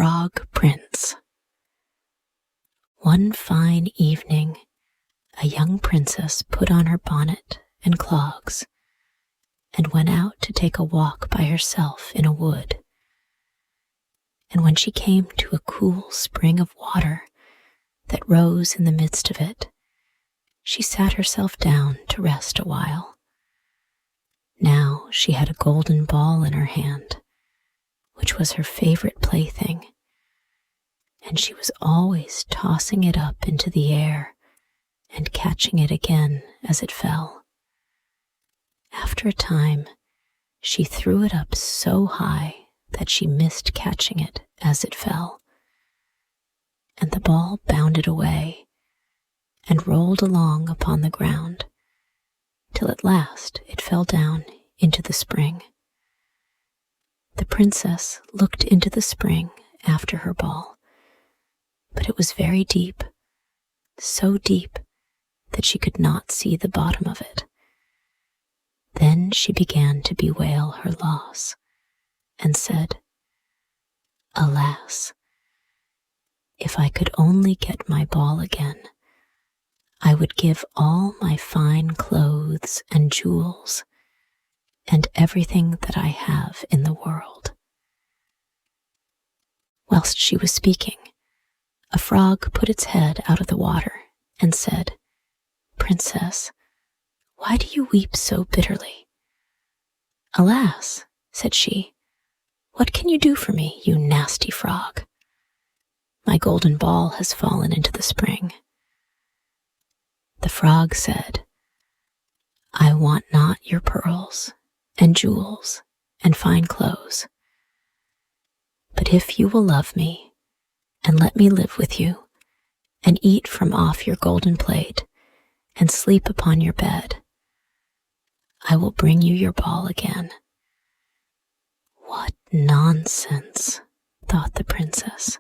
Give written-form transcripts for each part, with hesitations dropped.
Frog Prince. One fine evening, a young princess put on her bonnet and clogs and went out to take a walk by herself in a wood. And when she came to a cool spring of water that rose in the midst of it, she sat herself down to rest a while. Now she had a golden ball in her hand, which was her favorite plaything, and she was always tossing it up into the air and catching it again as it fell. After a time, she threw it up so high that she missed catching it as it fell, and the ball bounded away and rolled along upon the ground, till at last it fell down into the spring. The princess looked into the spring after her ball, but it was very deep, so deep that she could not see the bottom of it. Then she began to bewail her loss, and said, "Alas, if I could only get my ball again, I would give all my fine clothes and jewels and everything that I have in the world." Whilst she was speaking, a frog put its head out of the water and said, "Princess, why do you weep so bitterly?" "Alas," said she, "what can you do for me, you nasty frog? My golden ball has fallen into the spring." The frog said, "I want not your pearls and jewels and fine clothes. But if you will love me and let me live with you and eat from off your golden plate and sleep upon your bed, I will bring you your ball again." "What nonsense," thought the princess.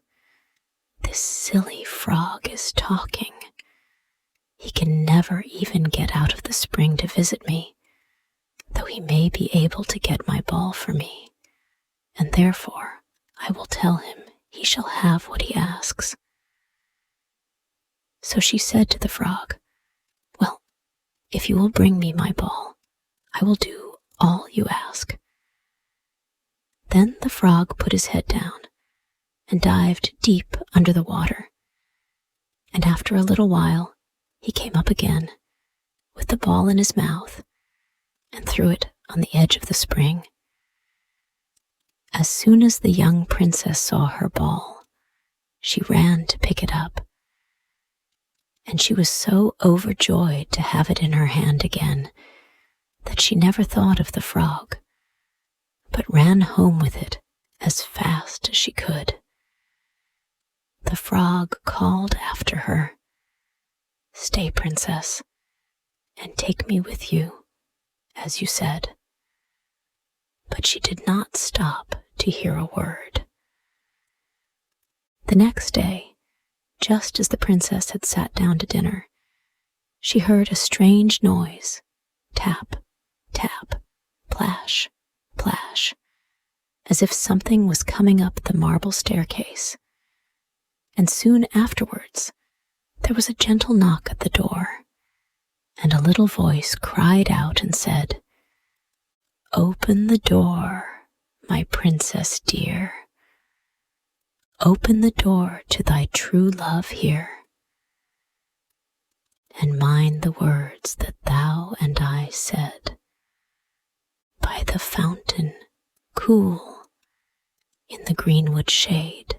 "This silly frog is talking. He can never even get out of the spring to visit me, though he may be able to get my ball for me, and therefore I will tell him he shall have what he asks." So she said to the frog, "Well, if you will bring me my ball, I will do all you ask." Then the frog put his head down and dived deep under the water, and after a little while he came up again with the ball in his mouth and threw it on the edge of the spring. As soon as the young princess saw her ball, she ran to pick it up, and she was so overjoyed to have it in her hand again that she never thought of the frog, but ran home with it as fast as she could. The frog called after her, "Stay, princess, and take me with you, as you said." But she did not stop to hear a word. The next day, just as the princess had sat down to dinner, she heard a strange noise, tap, tap, plash, plash, as if something was coming up the marble staircase. And soon afterwards, there was a gentle knock at the door, and a little voice cried out and said, "Open the door, my princess dear. Open the door to thy true love here, and mind the words that thou and I said, by the fountain cool in the greenwood shade."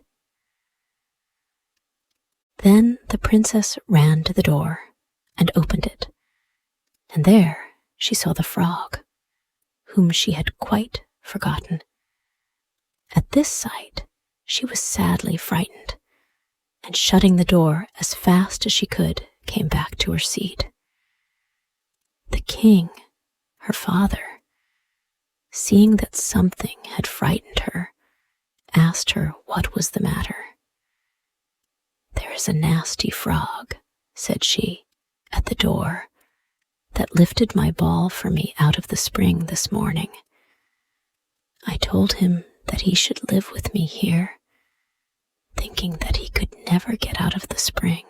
Then the princess ran to the door and opened it, and there she saw the frog, whom she had quite forgotten. At this sight, she was sadly frightened, and shutting the door as fast as she could, came back to her seat. The king, her father, seeing that something had frightened her, asked her what was the matter. "There is a nasty frog," said she, "at the door, that lifted my ball for me out of the spring this morning. I told him that he should live with me here, thinking that he could never get out of the spring.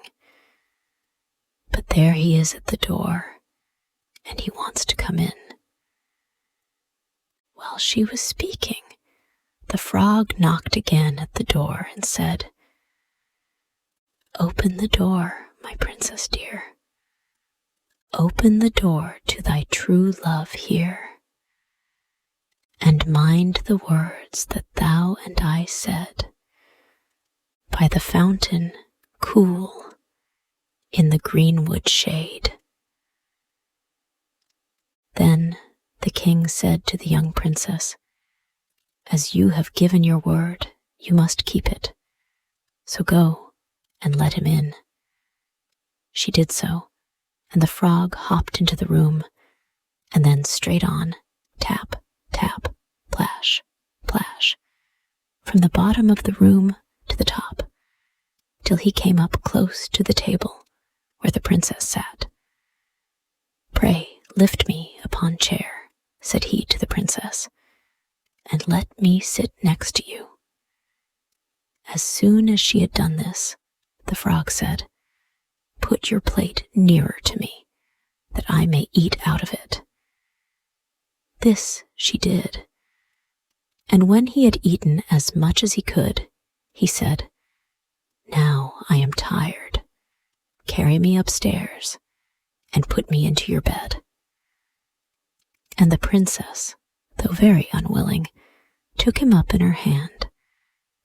But there he is at the door, and he wants to come in. While she was speaking, the frog knocked again at the door and said, "Open the door, my princess dear. Open the door to thy true love here, and mind the words that thou and I said, by the fountain cool in the greenwood shade." Then the king said to the young princess, "As you have given your word, you must keep it. So go and let him in." She did so, and the frog hopped into the room, and then straight on, tap, tap, plash, plash, from the bottom of the room to the top, till he came up close to the table where the princess sat. "Pray lift me upon chair," said he to the princess, "and let me sit next to you." As soon as she had done this, the frog said, "Put your plate nearer to me, that I may eat out of it." This she did, and when he had eaten as much as he could, he said, "Now I am tired. Carry me upstairs and put me into your bed." And the princess, though very unwilling, took him up in her hand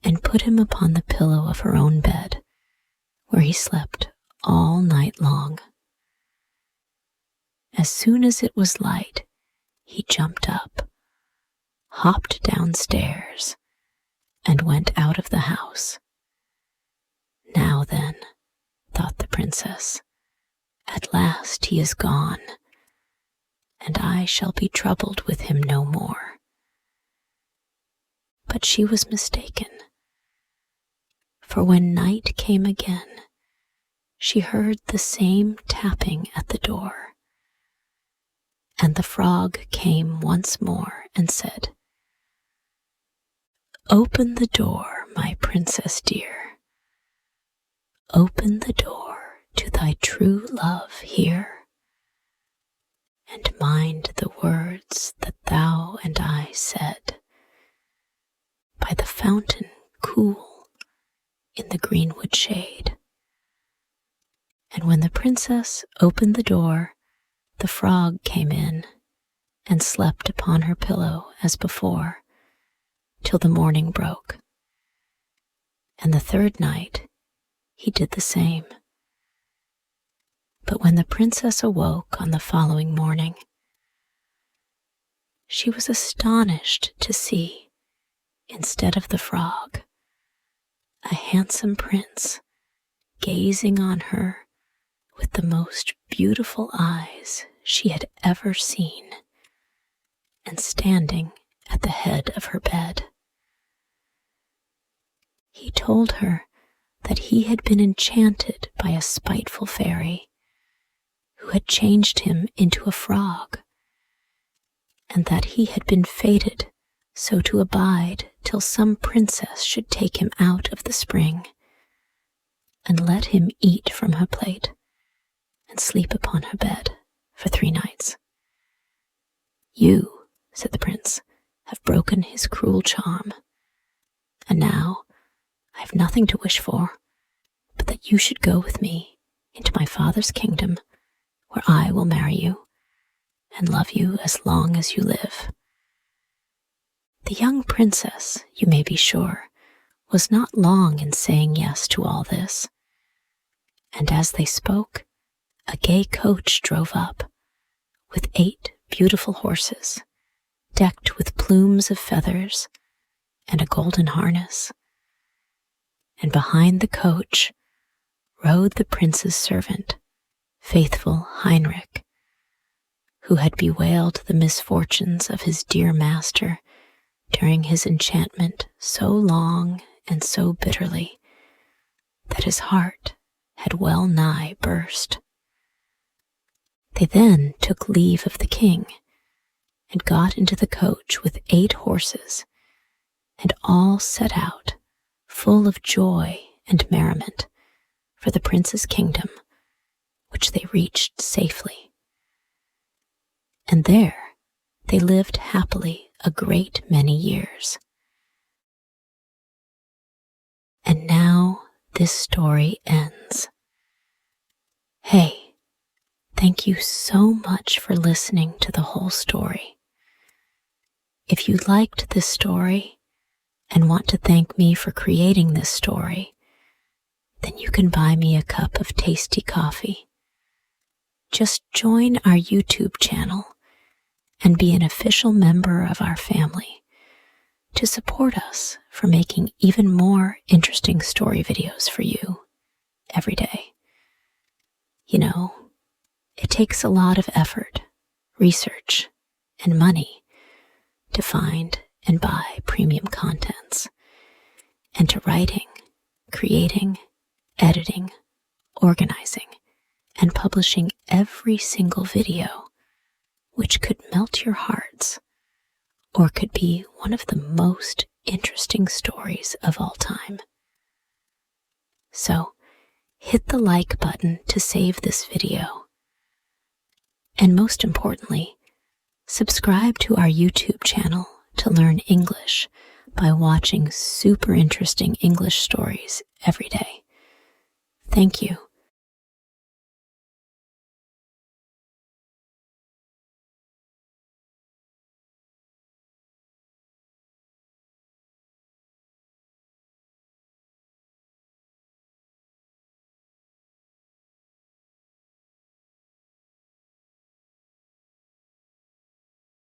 and put him upon the pillow of her own bed, where he slept all night long. As soon as it was light, he jumped up, hopped downstairs, and went out of the house. "Now then," thought the princess, "at last he is gone, and I shall be troubled with him no more." But she was mistaken, for when night came again, she heard the same tapping at the door, and the frog came once more and said, "Open the door, my princess dear. Open the door to thy true love here, and mind the words that thou and I said, by the fountain cool in the greenwood shade." And when the princess opened the door, the frog came in and slept upon her pillow as before, till the morning broke. And the third night he did the same. But when the princess awoke on the following morning, she was astonished to see, instead of the frog, a handsome prince gazing on her with the most beautiful eyes she had ever seen, and standing at the head of her bed. He told her that he had been enchanted by a spiteful fairy who had changed him into a frog, and that he had been fated so to abide till some princess should take him out of the spring, and let him eat from her plate and sleep upon her bed for 3 nights. "You," said the prince, "have broken his cruel charm, and now I have nothing to wish for but that you should go with me into my father's kingdom, where I will marry you and love you as long as you live." The young princess, you may be sure, was not long in saying yes to all this, and as they spoke, a gay coach drove up, with 8 beautiful horses, decked with plumes of feathers and a golden harness. And behind the coach rode the prince's servant, faithful Heinrich, who had bewailed the misfortunes of his dear master during his enchantment so long and so bitterly that his heart had well nigh burst. They then took leave of the king and got into the coach with 8 horses, and all set out full of joy and merriment for the prince's kingdom, which they reached safely. And there they lived happily a great many years. And now this story ends. Hey, thank you so much for listening to the whole story. If you liked this story and want to thank me for creating this story, then you can buy me a cup of tasty coffee. Just join our YouTube channel and be an official member of our family to support us for making even more interesting story videos for you every day. You know, it takes a lot of effort, research, and money to find and buy premium contents, and to writing, creating, editing, organizing, and publishing every single video, which could melt your hearts or could be one of the most interesting stories of all time. So, hit the like button to save this video. And most importantly, subscribe to our YouTube channel to learn English by watching super interesting English stories every day. Thank you.